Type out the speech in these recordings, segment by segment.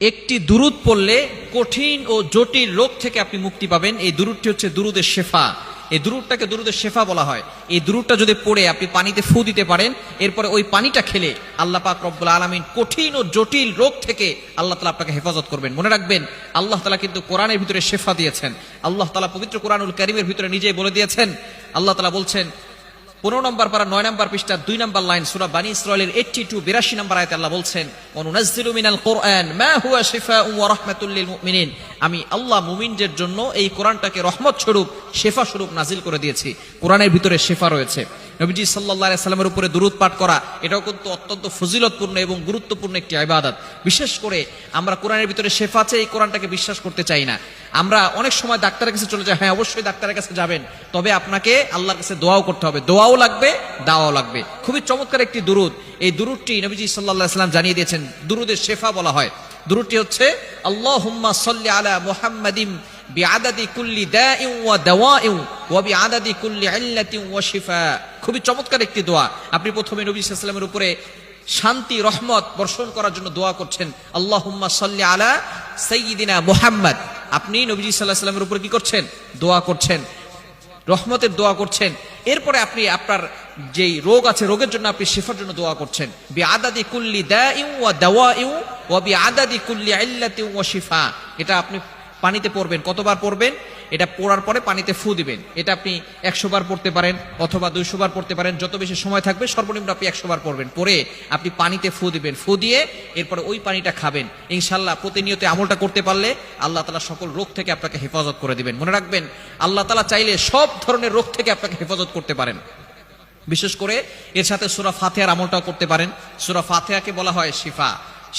একটি দুরূদ পড়লে কঠিন ও জটিল রোগ থেকে আপনি মুক্তি পাবেন। এই দুরূদটি হচ্ছে দুরুদের শেফা। এই দুরূদটাকে দুরুদের শেফা বলা হয়। এই দুরূদটা যদি পড়ে আপনি পানিতে ফু দিতে পারেন, এরপরে ওই পানিটা খেলে আল্লাহ পাক রব্বুল আলামিন কঠিন ও জটিল রোগ থেকে আল্লাহ তাআলা আপনাকে হেফাজত করবেন। মনে রাখবেন, আল্লাহ তাআলা কিন্তু কোরআনের ভিতরে শেফা দিয়েছেন। আল্লাহ তাআলা পবিত্র কোরআনুল কারীমের ভিতরে নিজেই বলে দিয়েছেন। আল্লাহ তাআলা বলছেন 15 নম্বর পারা 9 নম্বর পৃষ্ঠা 2 নম্বর লাইন সূরা বানী ইসরাঈলের 82 নম্বর আয়াতে আল্লাহ বলছেন, ওয়ানুনাজ্জিলু মিনাল কুরআন মা হুয়া শিফাউন ওয়া রাহমাতুল লিল মুমিনিন। আমি আল্লাহ মুমিনদের জন্য এই কোরআনটাকে রহমত স্বরূপ, শেফা স্বরূপ নাজিল করে দিয়েছি। কোরআনের ভিতরে শেফা রয়েছে। নবীজি সাল্লাল্লাহু আলাইহি সাল্লামের উপরে দুরূদ পাঠ করা এটাও কিন্তু অত্যন্ত ফজিলতপূর্ণ এবং গুরুত্বপূর্ণ একটি ইবাদত। বিশেষ করে আমরা কোরআনের ভিতরে শেফা আছে এই কোরআনটাকে বিশ্বাস করতে চাই না। আমরা অনেক সময় ডাক্তারের কাছে চলে যাই। হ্যাঁ, অবশ্যই ডাক্তারের কাছে যাবেন, তবে আপনাকে আল্লাহর কাছে দোয়াও করতে হবে। দোয়াও লাগবে, দাওয়াও লাগবে। খুবই চমৎকার একটি দুরূদ। এই দুরূদটি নবীজি সাল্লাল্লাহু আলাইহি সাল্লাম জানিয়ে দিয়েছেন, দুরূদের শেফা বলা হয়। দুরূদটি হচ্ছে আল্লাহুম্মা সাল্লি আলা মুহাম্মাদিন বিআদাদি কুল্লি দাইন ওয়া দাওয়াইন ওয়া বিআদাদি কুল্লি ইল্লাতিন ওয়া শিফা। খুবই চমৎকার একটি দোয়া। আপনি প্রথমে নবী সাল্লাল্লাহু আলাইহি সাল্লামের উপরে শান্তি রহমত বর্ষণ করার জন্য দোয়া করছেন, আল্লাহুম্মা সাল্লি আলা সাইয়্যিদিনা মুহাম্মদ। আপনি নবীজি সাল্লাল্লাহু আলাইহি সাল্লামের উপরে কি করছেন? দোয়া করছেন, রহমতের দোয়া করছেন। এরপরে আপনি আপনার যেই রোগ আছে, রোগের জন্য আপনি শিফার জন্য দোয়া করছেন, বিআদাদি কুল্লি দাইন ওয়া দাওয়াইন ওয়া বিআদাদি কুল্লি ইল্লাতিন ওয়া শিফা। এটা আপনি পানিতে পড়বেন। কতবার পড়বেন? এটা পড়ার পরে পানিতে ফু দিবেন। এটা আপনি 100 বার পড়তে পারেন অথবা 200 বার পড়তে পারেন। যত বেশি সময় থাকবে সর্বনিম্ন আপনি 100 বার পড়বেন। পরে আপনি পানিতে ফু দিবেন। ফু দিয়ে এরপরে ওই পানিটা খাবেন। ইনশাআল্লাহ প্রতিনিয়ত আমলটা করতে পারলে আল্লাহ তাআলা সকল রোগ থেকে আপনাকে হেফাজত করে দিবেন। মনে রাখবেন, আল্লাহ তাআলা চাইলে সব ধরনের রোগ থেকে আপনাকে হেফাজত করতে পারেন। বিশেষ করে এর সাথে সূরা ফাতিহার আমলটাও করতে পারেন। সূরা ফাতিহাকে বলা হয় শিফা।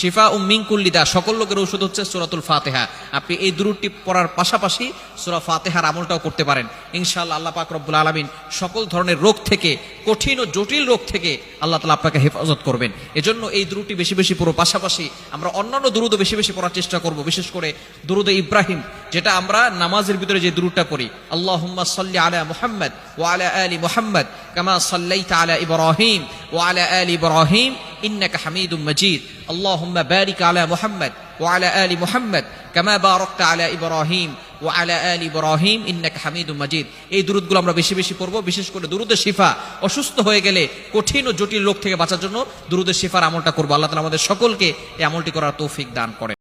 শিফা মিন কুল্লি দা, সকল লোকের ঔষধ হচ্ছে সূরাতুল ফাতিহা। আপনি এই দুরূদটি পড়ার পাশাপাশি সূরা ফাতিহার আমলটাও করতে পারেন। ইনশাআল্লাহ আল্লাহ পাক রব্বুল আলামিন সকল ধরনের রোগ থেকে, কঠিন ও জটিল রোগ থেকে আল্লাহ তাআলা আপনাকে হেফাজত করবেন। এজন্য এই দুরূদটি বেশি বেশি পড়ো। পাশাপাশি আমরা অন্যান্য দুরূদও বেশি বেশি পড়ার চেষ্টা করব। বিশেষ করে দুরূদে ইব্রাহিম, যেটা আমরা নামাজের ভিতরে যে দুরূদটা পড়ি, আল্লাহুম্মা সাল্লি আলা মুহাম্মদ ওয়া আলা আলি মুহাম্মদ কামা সাল্লাইতা আলা ইব্রাহিম ওয়া আলা আলি ইব্রাহিম ইন্নাকা হামিদুম মাজিদ। আল্লাহুম্মা বারিক আলা মুহাম্মদ ওয়া আলা আলি মুহাম্মদ কামা বারাকতা আলা ইব্রাহিম ওয়া আলা আলি ইব্রাহিম ইন্নাকা হামিদুম মাজিদ। এই দুরূদগুলো আমরা বেশি বেশি পড়ব। বিশেষ করে দুরূদে শিফা, অসুস্থ হয়ে গেলে কঠিন ও জটিল রোগ থেকে বাঁচার জন্য দুরূদে শিফার আমলটা করব। আল্লাহ তাআলা আমাদের সকলকে এই আমলটি করার তৌফিক দান করেন।